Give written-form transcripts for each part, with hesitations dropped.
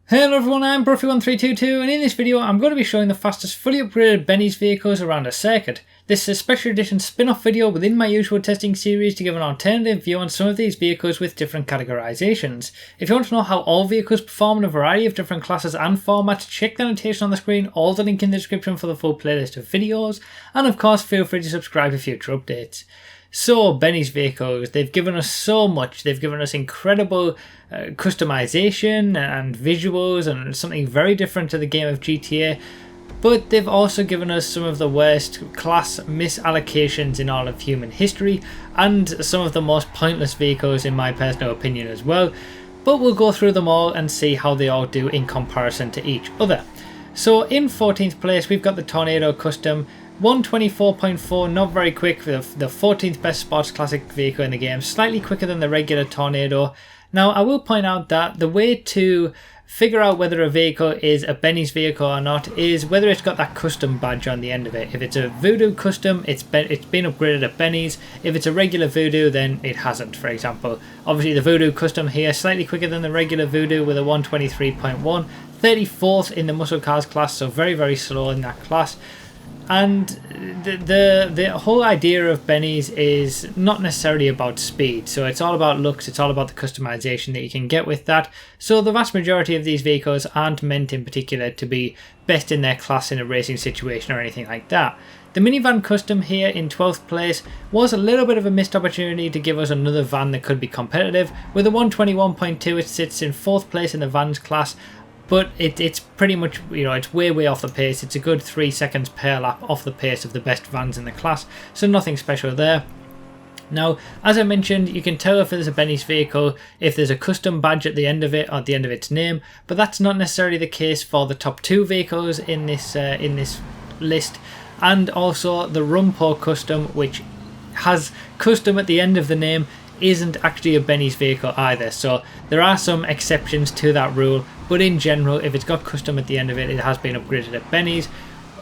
Hello everyone, I'm Broughy1322 and in this video I'm going to be showing the fastest fully upgraded Benny's vehicles around a circuit. This is a special edition spin-off video within my usual testing series to give an alternative view on some of these vehicles with different categorizations. If you want to know how all vehicles perform in a variety of different classes and formats, check the annotation on the screen or the link in the description for the full playlist of videos, and of course feel free to subscribe for future updates. So Benny's vehicles, they've given us so much. They've given us incredible customization and visuals and something very different to the game of GTA, but they've also given us some of the worst class misallocations in all of human history and some of the most pointless vehicles in my personal opinion as well. But we'll go through them all and see how they all do in comparison to each other. So in 14th place we've got the Tornado Custom. 124.4, not very quick, for the 14th best sports classic vehicle in the game, slightly quicker than the regular Tornado. Now I will point out that the way to figure out whether a vehicle is a Benny's vehicle or not is whether it's got that custom badge on the end of it. If it's a Voodoo Custom, it's been upgraded at Benny's. If it's a regular Voodoo, then it hasn't, for example. Obviously the Voodoo Custom here, slightly quicker than the regular Voodoo with a 123.1, 34th in the muscle cars class, so very, very slow in that class. And the whole idea of Benny's is not necessarily about speed, so it's all about looks, it's all about the customization that you can get with that. So the vast majority of these vehicles aren't meant in particular to be best in their class in a racing situation or anything like that. The Minivan Custom here in 12th place was a little bit of a missed opportunity to give us another van that could be competitive. With a 121.2 it sits in 4th place in the vans class. But it's pretty much, it's way off the pace. It's a good 3 seconds per lap off the pace of the best vans in the class, so nothing special there. Now, as I mentioned, you can tell if there's a Benny's vehicle if there's a custom badge at the end of it or at the end of its name, but that's not necessarily the case for the top 2 vehicles in this list, and also the Rumpo Custom, which has custom at the end of the name, isn't actually a Benny's vehicle either. So there are some exceptions to that rule, but in general, if it's got custom at the end of it, it has been upgraded at Benny's.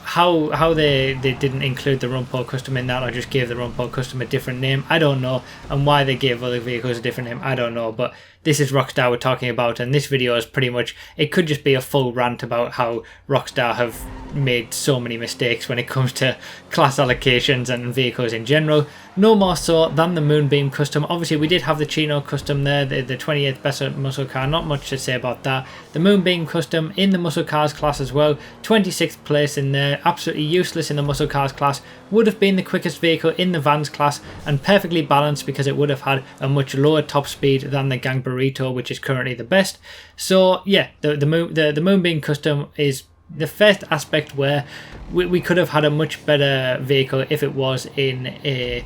How they didn't include the Rumpo Custom in that, or just gave the Rumpo Custom a different name, I don't know, and why they gave other vehicles a different name, I don't know. But this is Rockstar we're talking about, and this video is pretty much, it could just be a full rant about how Rockstar have made so many mistakes when it comes to class allocations and vehicles in general. No more so than the Moonbeam Custom. Obviously we did have the Chino Custom there, the 28th best muscle car, not much to say about that. The Moonbeam Custom in the muscle cars class as well, 26th place in there, absolutely useless in the muscle cars class. Would have been the quickest vehicle in the vans class and perfectly balanced because it would have had a much lower top speed than the Gang Burrito, which is currently the best. So yeah, the Moonbeam Custom is the first aspect where we could have had a much better vehicle if it was in a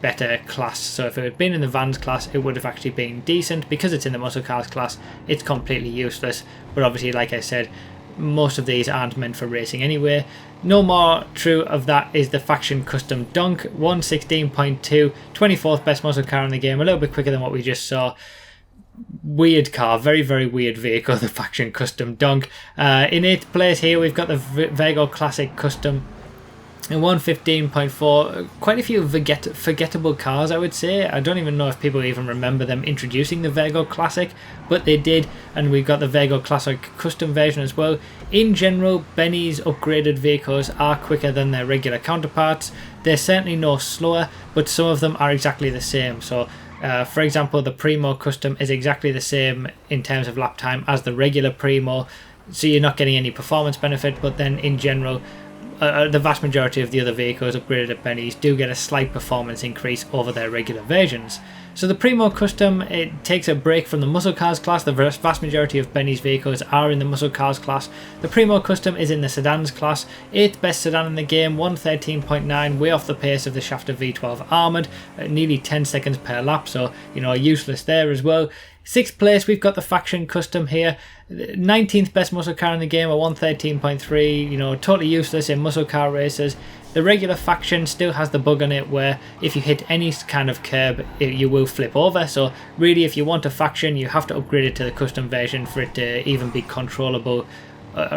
better class. So if it had been in the vans class, it would have actually been decent. Because it's in the muscle cars class, it's completely useless. But obviously, like I said, most of these aren't meant for racing anyway. No more true of that is the Faction Custom Dunk, 116.2, 24th best muscle car in the game, a little bit quicker than what we just saw. Weird car, very weird vehicle, the Faction Custom Dunk. In 8th place here we've got the Virgo Classic Custom, and 115.4, quite a few forgettable cars, I would say. I don't even know if people even remember them introducing the Virgo Classic, but they did, and we've got the Virgo Classic Custom version as well. In general, Benny's upgraded vehicles are quicker than their regular counterparts. They're certainly no slower, but some of them are exactly the same. So for example, the Primo Custom is exactly the same in terms of lap time as the regular Primo, so you're not getting any performance benefit, but then in general, the vast majority of the other vehicles upgraded at Benny's do get a slight performance increase over their regular versions. So the Primo Custom, it takes a break from the muscle cars class. The vast majority of Benny's vehicles are in the muscle cars class. The Primo Custom is in the sedans class, 8th best sedan in the game, 113.9, way off the pace of the Shafter V12 Armoured, nearly 10 seconds per lap, so useless there as well. 6th place we've got the Faction Custom here, 19th best muscle car in the game, a 113.3, totally useless in muscle car races. The regular Faction still has the bug on it where if you hit any kind of curb, you will flip over. So really, if you want a Faction, you have to upgrade it to the custom version for it to even be controllable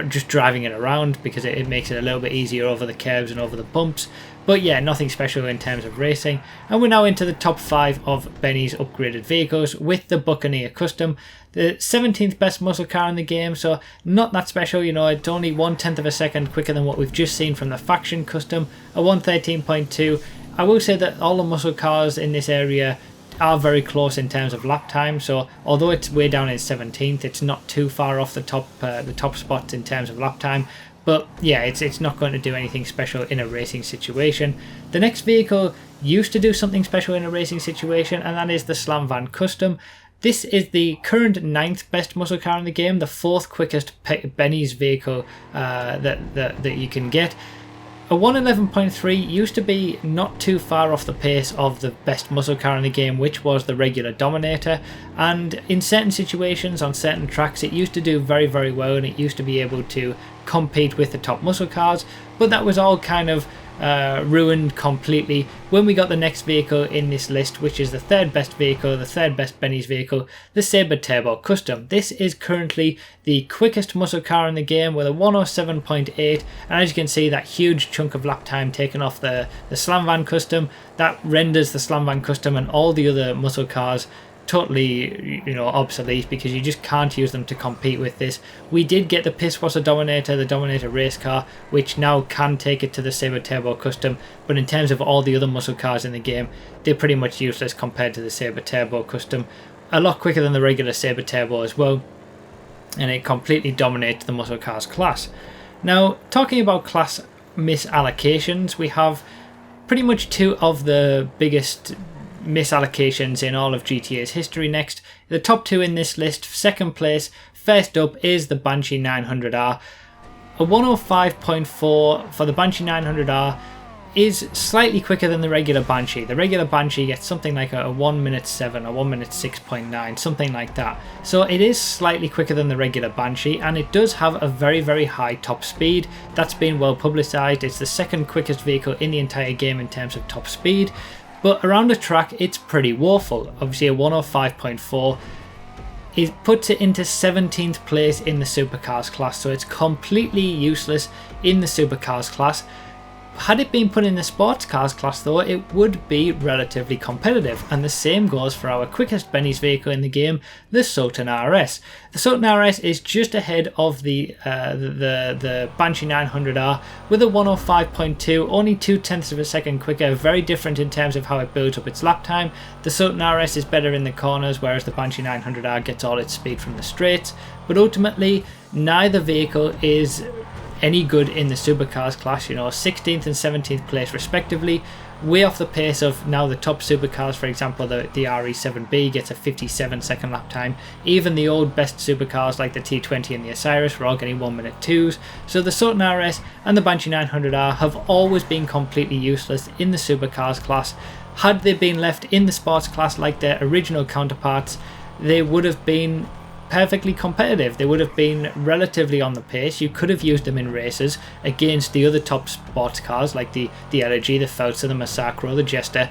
just driving it around, because it makes it a little bit easier over the curves and over the bumps. But yeah, nothing special in terms of racing. And we're now into the top 5 of Benny's upgraded vehicles with the Buccaneer Custom, the 17th best muscle car in the game, so not that special, you know, it's only 1/10 of a second quicker than what we've just seen from the Faction Custom, a 1:13.2. I will say that all the muscle cars in this area are very close in terms of lap time, so although it's way down in 17th, it's not too far off the top spots in terms of lap time. But yeah, it's not going to do anything special in a racing situation. The next vehicle used to do something special in a racing situation, and that is the Slam Van Custom. This is the current 9th best muscle car in the game, the 4th quickest Benny's vehicle that you can get. A 1:11.3 used to be not too far off the pace of the best muscle car in the game, which was the regular Dominator, and in certain situations on certain tracks it used to do very, very well, and it used to be able to compete with the top muscle cars, but that was all kind of ruined completely when we got the next vehicle in this list, which is the 3rd best vehicle, the 3rd best Benny's vehicle, the Sabre Turbo Custom. This is currently the quickest muscle car in the game with a 1:07.8, and as you can see, that huge chunk of lap time taken off the Slam Van Custom, that renders the Slam Van Custom and all the other muscle cars totally, you know, obsolete, because you just can't use them to compete with this. We did get the Pisswasser Dominator, the Dominator race car, which now can take it to the Sabre Turbo Custom, but in terms of all the other muscle cars in the game, they're pretty much useless compared to the Sabre Turbo Custom. A lot quicker than the regular Sabre Turbo as well, and it completely dominates the muscle cars class. Now, talking about class misallocations, we have pretty much 2 of the biggest misallocations in all of GTA's history next. The top 2 in this list, 2nd place, first up is the Banshee 900R. A 1:05.4 for the Banshee 900R is slightly quicker than the regular Banshee. The regular Banshee gets something like a 1:07 or 1:06.9, something like that. So it is slightly quicker than the regular Banshee, and it does have a very, very high top speed. That's been well publicised. It's the 2nd quickest vehicle in the entire game in terms of top speed. But around the track, it's pretty woeful. Obviously, a 1:05.4 it puts it into 17th place in the supercars class, so it's completely useless in the supercars class. Had it been put in the sports cars class though, it would be relatively competitive, and the same goes for our quickest Benny's vehicle in the game, the Sultan RS. The Sultan RS is just ahead of the Banshee 900R with a 1:05.2, only 0.2 of a second quicker, very different in terms of how it builds up its lap time. The Sultan RS is better in the corners, whereas the Banshee 900R gets all its speed from the straights, but ultimately neither vehicle is any good in the supercars class, you know, 16th and 17th place respectively, way off the pace of now the top supercars. For example, the RE7B gets a 57-second lap time. Even the old best supercars like the T20 and the Osiris were all getting 1:02 2s. So the Sultan RS and the Banshee 900R have always been completely useless in the supercars class. Had they been left in the sports class like their original counterparts, they would have been perfectly competitive. They would have been relatively on the pace. You could have used them in races against the other top sports cars like the Elegy, the Feltzer, the Massacro, the Jester.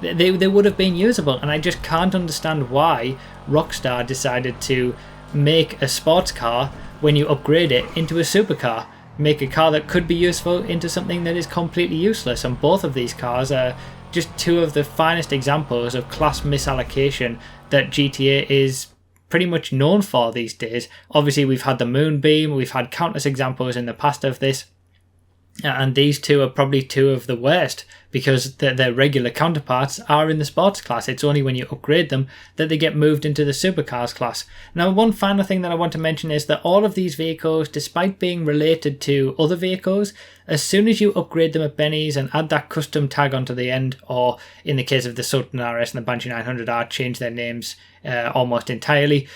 They would have been usable, and I just can't understand why Rockstar decided to make a sports car when you upgrade it into a supercar. Make a car that could be useful into something that is completely useless, and both of these cars are just 2 of the finest examples of class misallocation that GTA is pretty much known for these days. Obviously, we've had the Moonbeam, we've had countless examples in the past of this, and these 2 are probably 2 of the worst because their regular counterparts are in the sports class. It's only when you upgrade them that they get moved into the supercars class. Now, one final thing that I want to mention is that all of these vehicles, despite being related to other vehicles, as soon as you upgrade them at Benny's and add that custom tag onto the end, or in the case of the Sultan RS and the Banshee 900R, change their names almost entirely,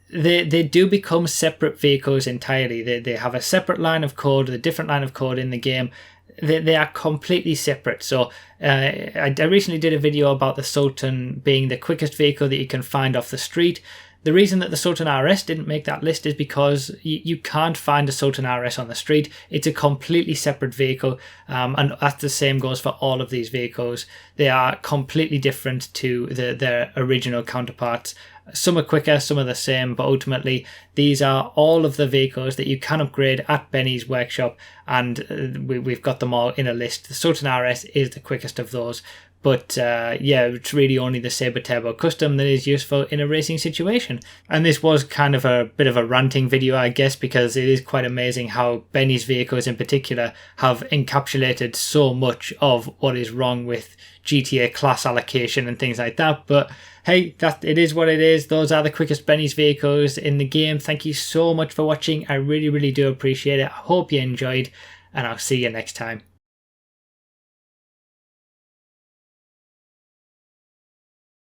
they do become separate vehicles entirely. They have a separate line of code, a different line of code in the game. They are completely separate. So I recently did a video about the Sultan being the quickest vehicle that you can find off the street. The reason that the Sultan RS didn't make that list is because you can't find a Sultan RS on the street. It's a completely separate vehicle, and that's the same goes for all of these vehicles. They are completely different to their original counterparts. Some are quicker, some are the same, but ultimately these are all of the vehicles that you can upgrade at Benny's workshop, and we've got them all in a list. The Sultan RS is the quickest of those. But yeah, it's really only the Sabre Turbo Custom that is useful in a racing situation. And this was kind of a bit of a ranting video, I guess, because it is quite amazing how Benny's vehicles in particular have encapsulated so much of what is wrong with GTA class allocation and things like that. But hey, it is what it is. Those are the quickest Benny's vehicles in the game. Thank you so much for watching. I really, really do appreciate it. I hope you enjoyed, and I'll see you next time.